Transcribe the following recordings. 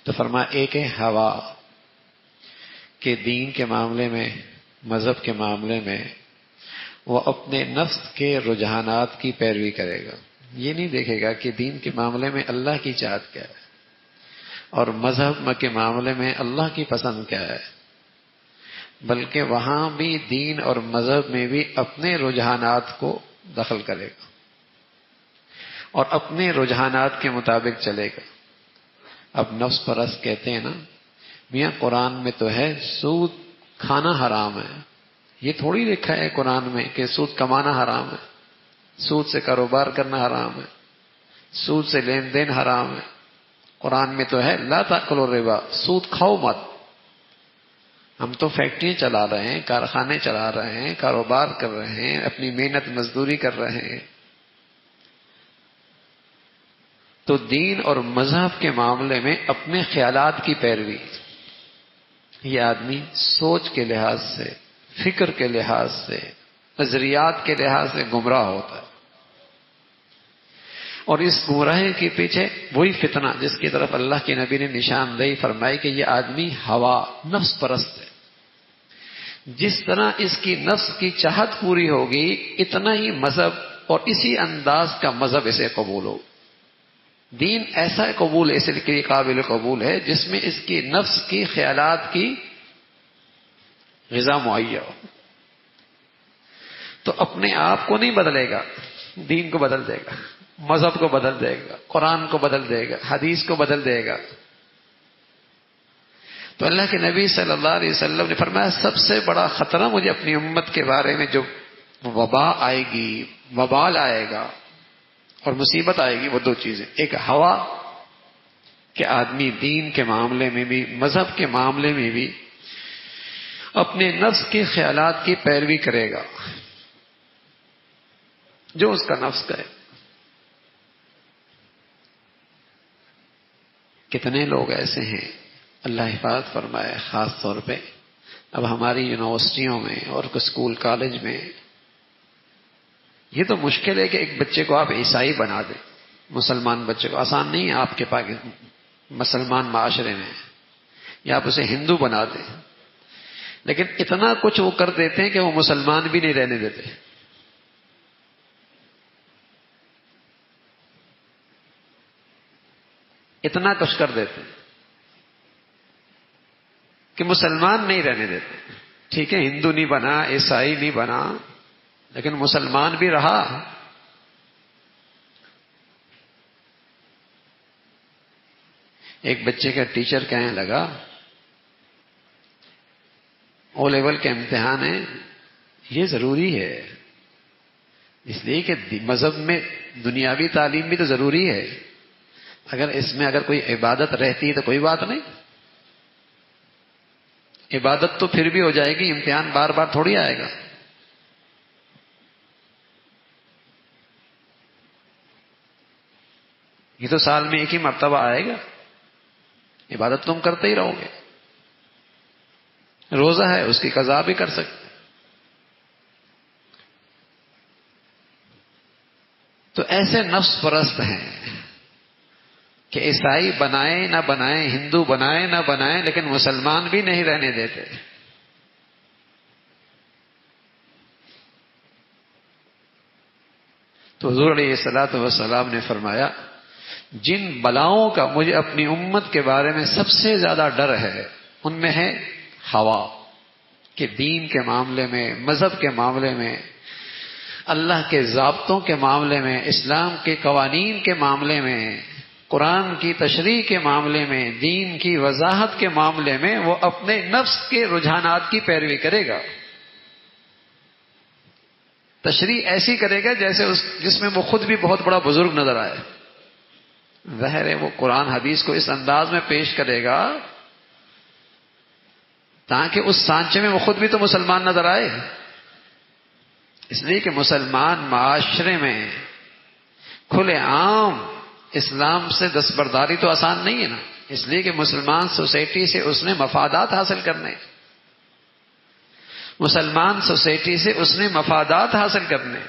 تو فرمایا ایک ہے ہوا کہ دین کے معاملے میں، مذہب کے معاملے میں وہ اپنے نفس کے رجحانات کی پیروی کرے گا. یہ نہیں دیکھے گا کہ دین کے معاملے میں اللہ کی چاہت کیا ہے اور مذہب کے معاملے میں اللہ کی پسند کیا ہے، بلکہ وہاں بھی دین اور مذہب میں بھی اپنے رجحانات کو دخل کرے گا اور اپنے رجحانات کے مطابق چلے گا. اب نفس پرست کہتے ہیں نا، میاں قرآن میں تو ہے سود کھانا حرام ہے، یہ تھوڑی لکھا ہے قرآن میں کہ سود کمانا حرام ہے، سود سے کاروبار کرنا حرام ہے، سود سے لین دین حرام ہے. قرآن میں تو ہے لا تاکلوا الربا، سود کھاؤ مت. ہم تو فیکٹریاں چلا رہے ہیں، کارخانے چلا رہے ہیں، کاروبار کر رہے ہیں، اپنی محنت مزدوری کر رہے ہیں. تو دین اور مذہب کے معاملے میں اپنے خیالات کی پیروی، یہ آدمی سوچ کے لحاظ سے، فکر کے لحاظ سے، نظریات کے لحاظ سے گمراہ ہوتا ہے. اور اس گمراہی کے پیچھے وہی فتنہ جس کی طرف اللہ کے نبی نے نشاندہی فرمائی کہ یہ آدمی ہوا، نفس پرست ہے. جس طرح اس کی نفس کی چاہت پوری ہوگی اتنا ہی مذہب اور اسی انداز کا مذہب اسے قبول ہو. دین ایسا قبول ہے، اس لیے قابل قبول ہے جس میں اس کی نفس کی خیالات کی غذا مہیا ہو. تو اپنے آپ کو نہیں بدلے گا، دین کو بدل دے گا، مذہب کو بدل دے گا، قرآن کو بدل دے گا، حدیث کو بدل دے گا. تو اللہ کے نبی صلی اللہ علیہ وسلم نے فرمایا سب سے بڑا خطرہ مجھے اپنی امت کے بارے میں جو وبا آئے گی، وبال آئے گا اور مصیبت آئے گی، وہ دو چیزیں. ایک ہوا کہ آدمی دین کے معاملے میں بھی، مذہب کے معاملے میں بھی اپنے نفس کے خیالات کی پیروی کرے گا، جو اس کا نفس کہے. کتنے لوگ ایسے ہیں، اللہ حفاظت فرمائے، خاص طور پہ اب ہماری یونیورسٹیوں میں اور اسکول کالج میں. یہ تو مشکل ہے کہ ایک بچے کو آپ عیسائی بنا دیں، مسلمان بچے کو. آسان نہیں ہے آپ کے مسلمان معاشرے میں، یا آپ اسے ہندو بنا دیں. لیکن اتنا کچھ وہ کر دیتے ہیں کہ وہ مسلمان بھی نہیں رہنے دیتے. اتنا کچھ کر دیتے ہیں کہ مسلمان نہیں رہنے دیتے. ٹھیک ہے ہندو نہیں بنا، عیسائی نہیں بنا، لیکن مسلمان بھی رہا. ایک بچے کا ٹیچر کہنے لگا او لیول کے امتحان ہے، یہ ضروری ہے اس لیے کہ مذہب میں دنیاوی تعلیم بھی تو ضروری ہے. اگر اس میں اگر کوئی عبادت رہتی ہے تو کوئی بات نہیں، عبادت تو پھر بھی ہو جائے گی، امتحان بار بار تھوڑی آئے گا. یہ تو سال میں ایک ہی مرتبہ آئے گا، عبادت تم کرتے ہی رہو گے. روزہ ہے اس کی قضا بھی کر سکتے. تو ایسے نفس پرست ہیں کہ عیسائی بنائے نہ بنائے، ہندو بنائے نہ بنائے، لیکن مسلمان بھی نہیں رہنے دیتے. تو حضور علیہ الصلوۃ والسلام نے فرمایا جن بلاؤں کا مجھے اپنی امت کے بارے میں سب سے زیادہ ڈر ہے ان میں ہے ہوا، کہ دین کے معاملے میں، مذہب کے معاملے میں، اللہ کے ضابطوں کے معاملے میں، اسلام کے قوانین کے معاملے میں، قرآن کی تشریح کے معاملے میں، دین کی وضاحت کے معاملے میں وہ اپنے نفس کے رجحانات کی پیروی کرے گا. تشریح ایسی کرے گا جیسے جس میں وہ خود بھی بہت بڑا بزرگ نظر آئے. ظاہر ہے وہ قرآن حدیث کو اس انداز میں پیش کرے گا تاکہ اس سانچے میں وہ خود بھی تو مسلمان نظر آئے. اس لیے کہ مسلمان معاشرے میں کھلے عام اسلام سے دستبرداری تو آسان نہیں ہے نا. اس لیے کہ مسلمان سوسائٹی سے اس نے مفادات حاصل کرنے، مسلمان سوسائٹی سے اس نے مفادات حاصل کرنے.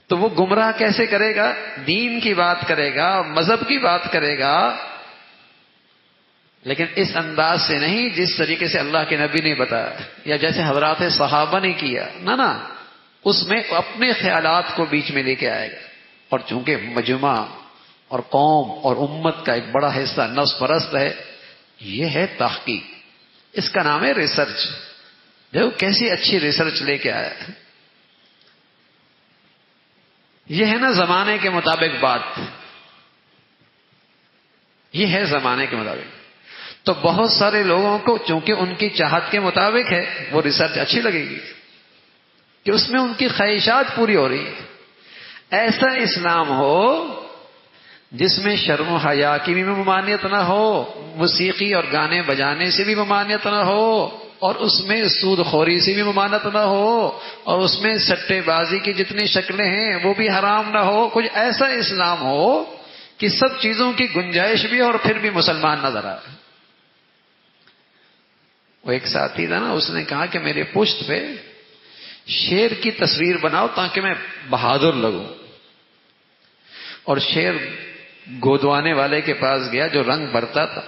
تو وہ گمراہ کیسے کرے گا؟ دین کی بات کرے گا، مذہب کی بات کرے گا، لیکن اس انداز سے نہیں جس طریقے سے اللہ کے نبی نے بتایا یا جیسے حضرات صحابہ نے کیا، نہ اس میں اپنے خیالات کو بیچ میں لے کے آئے گا. اور چونکہ مجمع اور قوم اور امت کا ایک بڑا حصہ نفس پرست ہے، یہ ہے تحقیق، اس کا نام ہے ریسرچ. دیکھو کیسی اچھی ریسرچ لے کے آیا ہے. یہ ہے نا زمانے کے مطابق بات، یہ ہے زمانے کے مطابق. تو بہت سارے لوگوں کو چونکہ ان کی چاہت کے مطابق ہے وہ ریسرچ اچھی لگے گی کہ اس میں ان کی خواہشات پوری ہو رہی ہیں. ایسا اسلام ہو جس میں شرم و حیا کی بھی ممانعت نہ ہو، موسیقی اور گانے بجانے سے بھی ممانعت نہ ہو، اور اس میں سود خوری سے بھی ممانعت نہ ہو، اور اس میں سٹے بازی کی جتنی شکلیں ہیں وہ بھی حرام نہ ہو. کچھ ایسا اسلام ہو کہ سب چیزوں کی گنجائش بھی اور پھر بھی مسلمان نظر آئے. وہ ایک ساتھی تھا نا، اس نے کہا کہ میرے پشت پہ شیر کی تصویر بناؤ تاکہ میں بہادر لگوں. اور شیر گودوانے والے کے پاس گیا جو رنگ بھرتا تھا،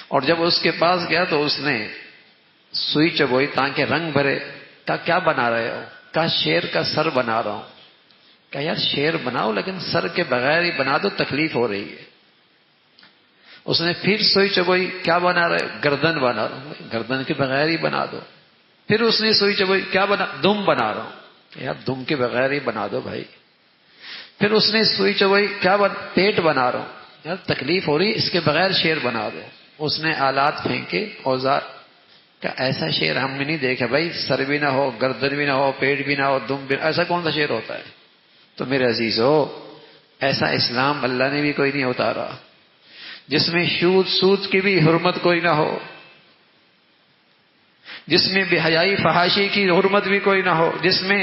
اور جب اس کے پاس گیا تو اس نے سوئی چبوئی تاکہ رنگ بھرے. کہا کیا بنا رہے ہو؟ کہا شیر کا سر بنا رہا ہوں. کہا یار شیر بناؤ لیکن سر کے بغیر ہی بنا دو، تکلیف ہو رہی ہے. اس نے پھر سوئی چبوئی، کیا بنا رہے؟ گردن بنا رہا ہوں. گردن کے بغیر ہی بنا دو. پھر اس نے سوئی چبوئی، کیا بنا؟ دم بنا رہا ہوں. یار دم کے بغیر ہی بنا دو بھائی. پھر اس نے سوئی چبوئی، کیا پیٹ بنا رہا ہوں. یار تکلیف ہو رہی، اس کے بغیر شیر بنا دو. اس نے آلات پھینکے، اوزار. کہ ایسا شیر ہم نے نہیں دیکھا بھائی، سر بھی نہ ہو، گردن بھی نہ ہو، پیٹ بھی نہ ہو، دم بھی، ایسا کون سا شیر ہوتا ہے؟ تو میرے عزیزو، ایسا اسلام اللہ نے بھی کوئی نہیں اتارا جس میں سود کی بھی حرمت کوئی نہ ہو، جس میں بے حیائی فحاشی کی حرمت بھی کوئی نہ ہو، جس میں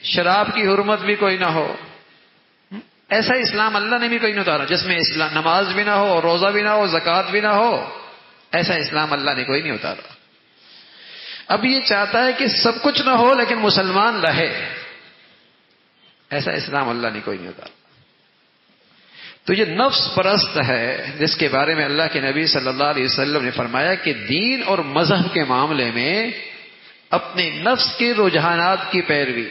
شراب کی حرمت بھی کوئی نہ ہو. ایسا اسلام اللہ نے بھی کوئی نہیں اتارا جس میں اسلام نماز بھی نہ ہو، روزہ بھی نہ ہو، زکوٰۃ بھی نہ ہو. ایسا اسلام اللہ نے کوئی نہیں اتارا. اب یہ چاہتا ہے کہ سب کچھ نہ ہو لیکن مسلمان رہے. ایسا اسلام اللہ نے کوئی نہیں اتارا. تو یہ نفس پرست ہے جس کے بارے میں اللہ کے نبی صلی اللہ علیہ وسلم نے فرمایا کہ دین اور مذہب کے معاملے میں اپنے نفس کے رجحانات کی پیروی،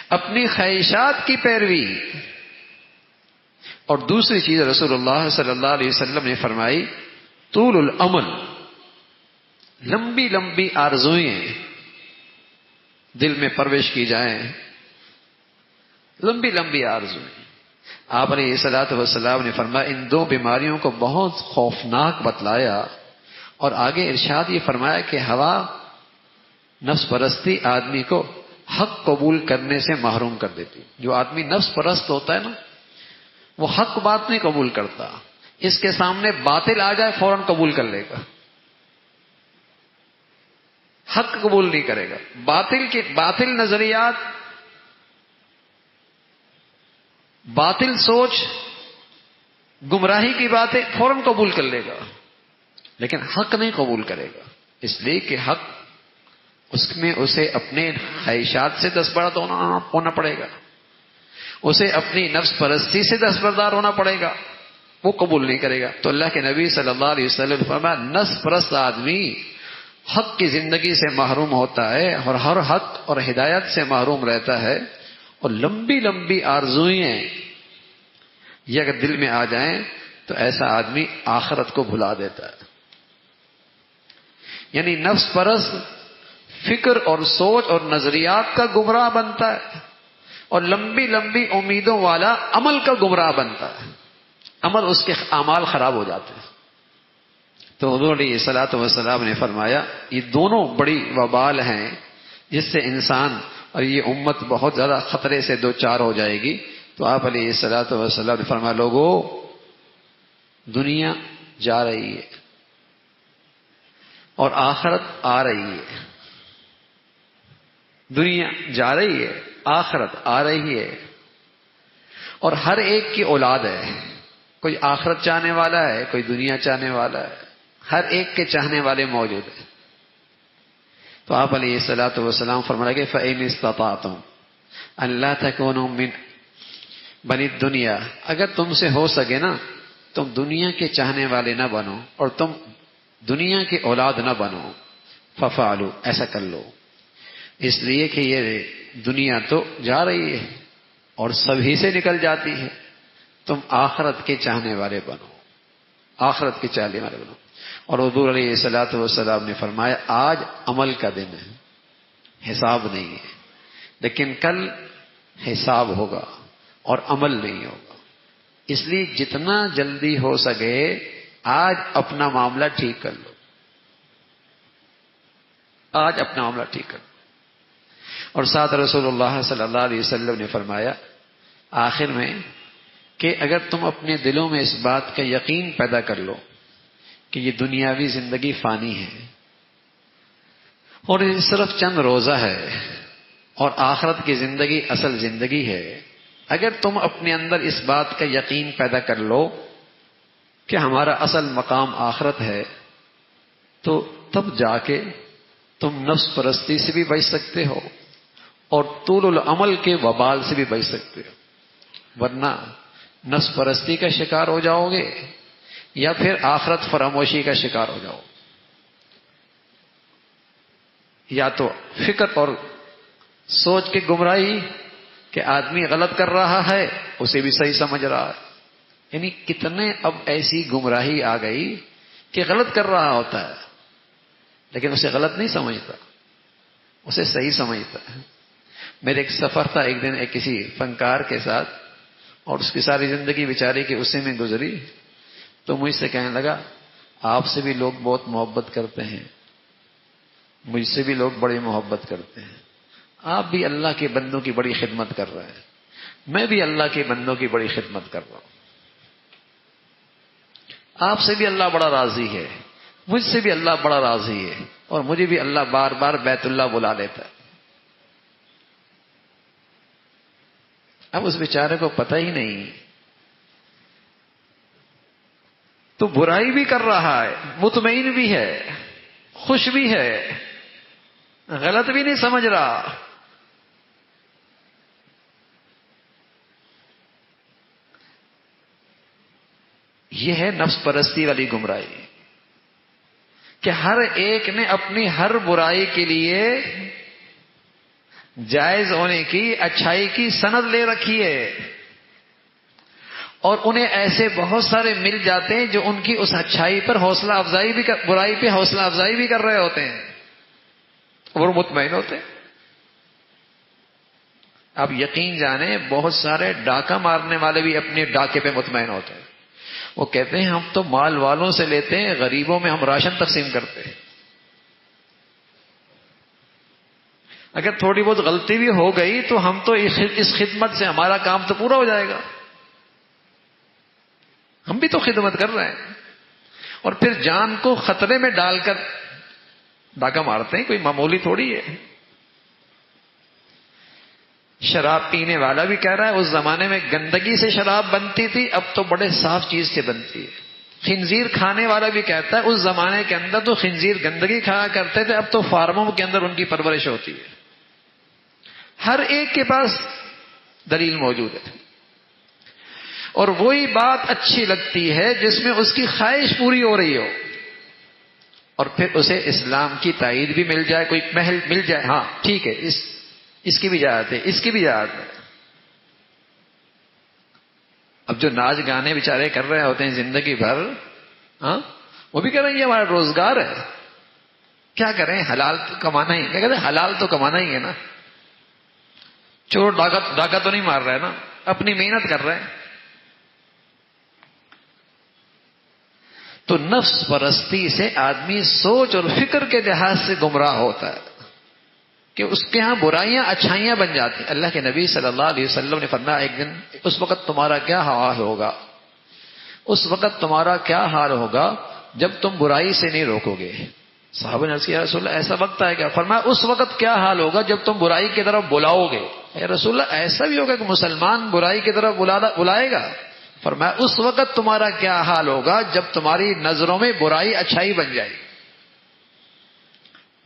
اپنی خواہشات کی پیروی. اور دوسری چیز رسول اللہ صلی اللہ علیہ وسلم نے فرمائی طول الامل، لمبی لمبی آرزوئیں دل میں پرورش کی جائیں، لمبی لمبی آرزوئیں. آپ علیہ الصلوۃ والسلام نے فرمایا ان دو بیماریوں کو بہت خوفناک بتلایا، اور آگے ارشاد یہ فرمایا کہ ہوا نفس پرستی آدمی کو حق قبول کرنے سے محروم کر دیتی. جو آدمی نفس پرست ہوتا ہے نا، وہ حق بات نہیں قبول کرتا. اس کے سامنے باطل آ جائے فوراً قبول کر لے گا، حق قبول نہیں کرے گا. باطل نظریات، باطل سوچ، گمراہی کی باتیں فوراً قبول کر لے گا، لیکن حق نہیں قبول کرے گا. اس لیے کہ حق، اس میں اسے اپنے خواہشات سے دستبردار ہونا پڑے گا، اسے اپنی نفس پرستی سے دستبردار ہونا پڑے گا، وہ قبول نہیں کرے گا. تو اللہ کے نبی صلی اللہ علیہ وسلم نے فرمایا نفس پرست آدمی حق کی زندگی سے محروم ہوتا ہے اور ہر حق اور ہدایت سے محروم رہتا ہے. اور لمبی لمبی آرزوئیں یہ اگر دل میں آ جائیں تو ایسا آدمی آخرت کو بھلا دیتا ہے. یعنی نفس پرست فکر اور سوچ اور نظریات کا گمراہ بنتا ہے، اور لمبی لمبی امیدوں والا عمل کا گمراہ بنتا ہے. عمل اس کے اعمال خراب ہو جاتے ہیں. تو حضور علیہ الصلوۃ والسلام نے فرمایا یہ دونوں بڑی وبال ہیں جس سے انسان اور یہ امت بہت زیادہ خطرے سے دو چار ہو جائے گی. تو آپ علیہ الصلوۃ والسلام نے فرمایا لوگوں، دنیا جا رہی ہے اور آخرت آ رہی ہے. دنیا جا رہی ہے، آخرت آ رہی ہے، اور ہر ایک کی اولاد ہے. کوئی آخرت چاہنے والا ہے، کوئی دنیا چاہنے والا ہے، ہر ایک کے چاہنے والے موجود ہیں. تو آپ علیہ الصلوۃ والسلام فرمایا کہ فَإِنِ اسْتَطَعْتُمْ، اللہ تکونوا من بنی دنیا، اگر تم سے ہو سکے نا تم دنیا کے چاہنے والے نہ بنو اور تم دنیا کی اولاد نہ بنو، ففعلوا، ایسا کر لو، اس لیے کہ یہ دنیا تو جا رہی ہے اور سبھی سے نکل جاتی ہے، تم آخرت کے چاہنے والے بنو، آخرت کے چاہنے والے بنو۔ اور حضور علیہ الصلوۃ والسلام نے فرمایا آج عمل کا دن ہے، حساب نہیں ہے، لیکن کل حساب ہوگا اور عمل نہیں ہوگا، اس لیے جتنا جلدی ہو سکے آج اپنا معاملہ ٹھیک کر لو، آج اپنا معاملہ ٹھیک کر لو۔ اور ساتھ رسول اللہ صلی اللہ علیہ وسلم نے فرمایا آخر میں کہ اگر تم اپنے دلوں میں اس بات کا یقین پیدا کر لو کہ یہ دنیاوی زندگی فانی ہے اور یہ صرف چند روزہ ہے اور آخرت کی زندگی اصل زندگی ہے، اگر تم اپنے اندر اس بات کا یقین پیدا کر لو کہ ہمارا اصل مقام آخرت ہے، تو تب جا کے تم نفس پرستی سے بھی بچ سکتے ہو اور طول العمل کے وبال سے بھی بچ سکتے ہو، ورنہ نفس پرستی کا شکار ہو جاؤ گے یا پھر آخرت فراموشی کا شکار ہو جاؤ، یا تو فکر اور سوچ کے گمراہی کہ آدمی غلط کر رہا ہے اسے بھی صحیح سمجھ رہا ہے، یعنی کتنے اب ایسی گمراہی آ گئی کہ غلط کر رہا ہوتا ہے لیکن اسے غلط نہیں سمجھتا، اسے صحیح سمجھتا ہے۔ میرے ایک سفر تھا ایک دن ایک کسی فنکار کے ساتھ اور اس کی ساری زندگی بیچارے کی اسی میں گزری، تو مجھ سے کہنے لگا آپ سے بھی لوگ بہت محبت کرتے ہیں، مجھ سے بھی لوگ بڑی محبت کرتے ہیں، آپ بھی اللہ کے بندوں کی بڑی خدمت کر رہے ہیں، میں بھی اللہ کے بندوں کی بڑی خدمت کر رہا ہوں، آپ سے بھی اللہ بڑا راضی ہے، مجھ سے بھی اللہ بڑا راضی ہے، اور مجھے بھی اللہ بار بار بیت اللہ بلا لیتا ہے۔ اب اس بیچارے کو پتہ ہی نہیں، تو برائی بھی کر رہا ہے، مطمئن بھی ہے، خوش بھی ہے، غلط بھی نہیں سمجھ رہا، یہ ہے نفس پرستی والی گمراہی کہ ہر ایک نے اپنی ہر برائی کے لیے جائز ہونے کی، اچھائی کی سند لے رکھی ہے، اور انہیں ایسے بہت سارے مل جاتے ہیں جو ان کی اس اچھائی پر حوصلہ افزائی بھی برائی پہ حوصلہ افزائی بھی کر رہے ہوتے ہیں اور مطمئن ہوتے ہیں۔ اب یقین جانیں بہت سارے ڈاکہ مارنے والے بھی اپنے ڈاکے پہ مطمئن ہوتے ہیں، وہ کہتے ہیں ہم تو مال والوں سے لیتے ہیں، غریبوں میں ہم راشن تقسیم کرتے ہیں، اگر تھوڑی بہت غلطی بھی ہو گئی تو ہم تو اس خدمت سے ہمارا کام تو پورا ہو جائے گا، ہم بھی تو خدمت کر رہے ہیں، اور پھر جان کو خطرے میں ڈال کر ڈاکہ مارتے ہیں، کوئی معمولی تھوڑی ہے۔ شراب پینے والا بھی کہہ رہا ہے اس زمانے میں گندگی سے شراب بنتی تھی، اب تو بڑے صاف چیز سے بنتی ہے۔ خنزیر کھانے والا بھی کہتا ہے اس زمانے کے اندر تو خنزیر گندگی کھایا کرتے تھے، اب تو فارموں کے اندر ان کی پرورش ہوتی ہے۔ ہر ایک کے پاس دلیل موجود ہے، اور وہی بات اچھی لگتی ہے جس میں اس کی خواہش پوری ہو رہی ہو، اور پھر اسے اسلام کی تائید بھی مل جائے، کوئی محل مل جائے، ہاں ٹھیک ہے اس کی بھی اجازت ہے، اس کی بھی اجازت ہے۔ اب جو ناچ گانے بیچارے کر رہے ہوتے ہیں زندگی بھر، ہاں وہ بھی کہہ رہے ہیں یہ ہمارا روزگار ہے، کیا کریں، حلال تو کمانا ہی، کہتے ہیں حلال تو کمانا ہی ہے نا، چور ڈاکہ تو نہیں مار رہے نا، اپنی محنت کر رہے ہیں۔ تو نفس پرستی سے آدمی سوچ اور فکر کے لحاظ سے گمراہ ہوتا ہے کہ اس کے ہاں برائیاں اچھائیاں بن جاتی ہیں۔ اللہ کے نبی صلی اللہ علیہ وسلم نے فرمایا ایک دن اس وقت تمہارا کیا حال ہوگا، اس وقت تمہارا کیا حال ہوگا جب تم برائی سے نہیں روکو گے۔ صحابہ نے عرض کیا رسول اللہ ایسا وقت آئے گا؟ فرمایا اس وقت کیا حال ہوگا جب تم برائی کی طرف بلاؤ گے۔ اے رسول اللہ ایسا بھی ہوگا کہ مسلمان برائی کی طرف بلائے گا؟ فرمایا اس وقت تمہارا کیا حال ہوگا جب تمہاری نظروں میں برائی اچھائی بن جائے گی۔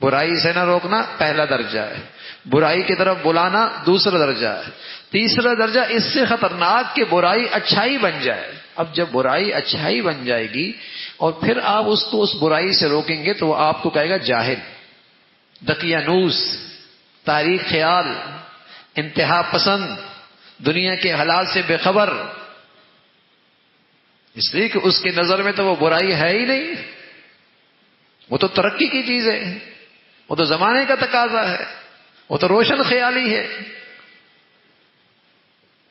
برائی سے نہ روکنا پہلا درجہ ہے، برائی کی طرف بلانا دوسرا درجہ ہے، تیسرا درجہ اس سے خطرناک کہ برائی اچھائی بن جائے۔ اب جب برائی اچھائی بن جائے گی اور پھر آپ اس کو اس برائی سے روکیں گے تو وہ آپ کو کہے گا جاہل، دقیانوس، تاریخ خیال، انتہا پسند، دنیا کے حالات سے بے خبر، اس لیے کہ اس کی نظر میں تو وہ برائی ہے ہی نہیں، وہ تو ترقی کی چیز ہے، وہ تو زمانے کا تقاضا ہے، وہ تو روشن خیالی ہے،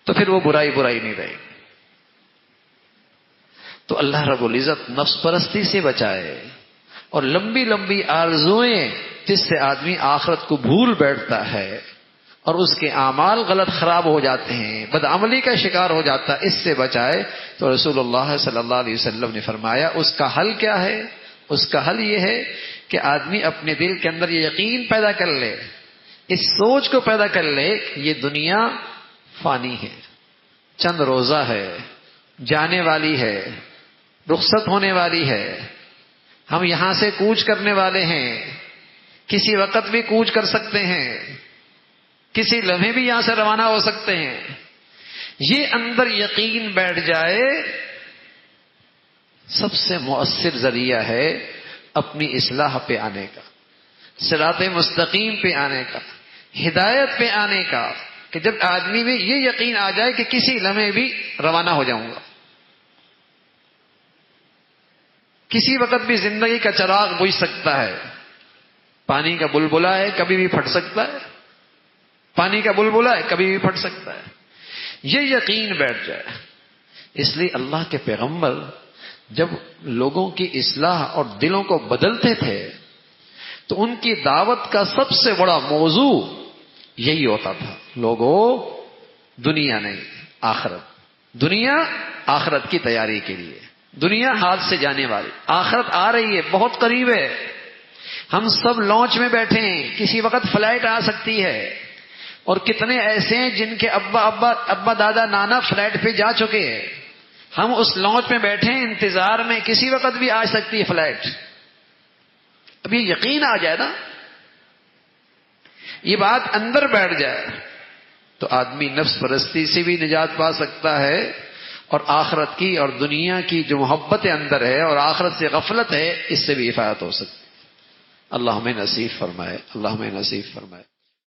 تو پھر وہ برائی نہیں رہے گی۔ تو اللہ رب العزت نفس پرستی سے بچائے اور لمبی لمبی آرزوئیں جس سے آدمی آخرت کو بھول بیٹھتا ہے اور اس کے اعمال غلط خراب ہو جاتے ہیں، بدعملی کا شکار ہو جاتا ہے، اس سے بچائے۔ تو رسول اللہ صلی اللہ علیہ وسلم نے فرمایا اس کا حل کیا ہے؟ اس کا حل یہ ہے کہ آدمی اپنے دل کے اندر یہ یقین پیدا کر لے، اس سوچ کو پیدا کر لے کہ یہ دنیا فانی ہے، چند روزہ ہے، جانے والی ہے، رخصت ہونے والی ہے، ہم یہاں سے کوچ کرنے والے ہیں، کسی وقت بھی کوچ کر سکتے ہیں، کسی لمحے بھی یہاں سے روانہ ہو سکتے ہیں۔ یہ اندر یقین بیٹھ جائے، سب سے مؤثر ذریعہ ہے اپنی اصلاح پہ آنے کا، صراط مستقیم پہ آنے کا، ہدایت پہ آنے کا، کہ جب آدمی میں یہ یقین آ جائے کہ کسی لمحے بھی روانہ ہو جاؤں گا، کسی وقت بھی زندگی کا چراغ بجھ سکتا ہے، پانی کا بلبلا ہے کبھی بھی پھٹ سکتا ہے، پانی کا بلبلا ہے کبھی بھی پھٹ سکتا ہے، یہ یقین بیٹھ جائے۔ اس لیے اللہ کے پیغمبر جب لوگوں کی اصلاح اور دلوں کو بدلتے تھے تو ان کی دعوت کا سب سے بڑا موضوع یہی ہوتا تھا، لوگوں دنیا نہیں آخرت، دنیا آخرت کی تیاری کے لیے، دنیا ہاتھ سے جانے والی، آخرت آ رہی ہے، بہت قریب ہے، ہم سب لانچ میں بیٹھے ہیں، کسی وقت فلائٹ آ سکتی ہے، اور کتنے ایسے ہیں جن کے ابا دادا نانا فلائٹ پہ جا چکے ہیں، ہم اس لانچ میں بیٹھے ہیں انتظار میں، کسی وقت بھی آ سکتی ہے فلائٹ۔ اب یہ یقین آ جائے نا، یہ بات اندر بیٹھ جائے تو آدمی نفس پرستی سے بھی نجات پا سکتا ہے، اور آخرت کی اور دنیا کی جو محبت اندر ہے اور آخرت سے غفلت ہے اس سے بھی حفاظت ہو سکتی ہے۔ اللہ ہمیں نصیب فرمائے، اللہ ہمیں نصیب فرمائے۔